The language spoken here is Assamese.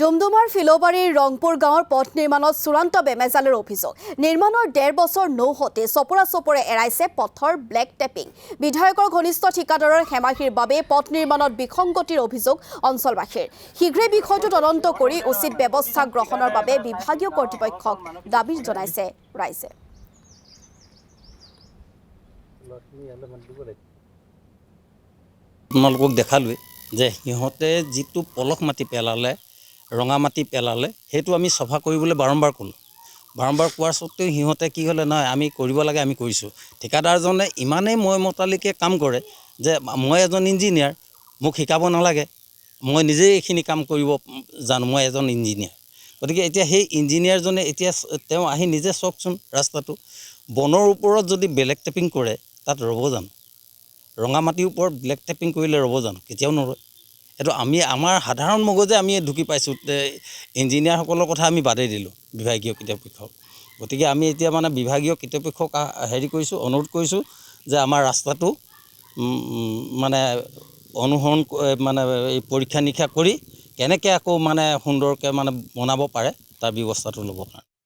ডুমডুমাৰ ফিলবাৰীৰ ৰংপুৰ গাঁৱৰ পথ নিৰ্মাণত চূড়ান্ত বেমেজালিৰ অভিযোগ। নিৰ্মাণৰ ১.৫ বছৰ নৌহতে চপৰে এৰাইছে পথৰ ব্লেক টেপিং। বিধায়কৰ ঘনিষ্ঠ ঠিকাদাৰৰ হেমাহিৰ বাবে পথ নিৰ্মাণত বিসংগতিৰ অভিযোগ অঞ্চলবাসীৰ। শীঘ্ৰে বিষয়টো তদন্ত কৰি উচিত ব্যৱস্থা গ্ৰহণৰ বাবে বিভাগীয় কৰ্তৃপক্ষক দাবী জনাইছে ৰাইজে। আপোনালোকক দেখালোৱে যে সিহঁতে যিটো পলস মাটি পেলালে, ৰঙা মাটি পেলালে, সেইটো আমি চফা কৰিবলৈ বাৰম্বাৰ ক'লোঁ। বাৰম্বাৰ কোৱাৰ স্বত্তেও সিহঁতে কি হ'লে নহয় আমি কৰিব লাগে আমি কৰিছোঁ। ঠিকাদাৰজনে ইমানেই মতালিকে কাম কৰে যে মই এজন ইঞ্জিনিয়াৰ, মোক শিকাব নালাগে, মই নিজেই এইখিনি কাম কৰিব জানো, মই এজন ইঞ্জিনিয়াৰ। গতিকে এতিয়া সেই ইঞ্জিনিয়াৰজনে এতিয়া তেওঁ আহি নিজে চাওকচোন ৰাস্তাটো, বনৰ ওপৰত যদি ব্লেক টেপিং কৰে তাত ৰ'ব জানো? ৰঙা মাটিৰ ওপৰত ব্লেক টেপিং কৰিলে ৰ'ব জানো? কেতিয়াও নৰয়। এইটো আমাৰ সাধাৰণ মগজে আমি ঢুকি পাইছোঁ। ইঞ্জিনিয়াৰসকলৰ কথা আমি বাদেই দিলোঁ বিভাগীয় কৰ্তৃপক্ষক। গতিকে আমি এতিয়া মানে বিভাগীয় কৰ্তৃপক্ষক অনুৰোধ কৰিছোঁ যে আমাৰ ৰাস্তাটো মানে অনুসৰণ মানে এই পৰীক্ষা নিৰীক্ষা কৰি কেনেকৈ আকৌ মানে সুন্দৰকৈ মানে বনাব পাৰে তাৰ ব্যৱস্থাটো ল'ব কাৰণে।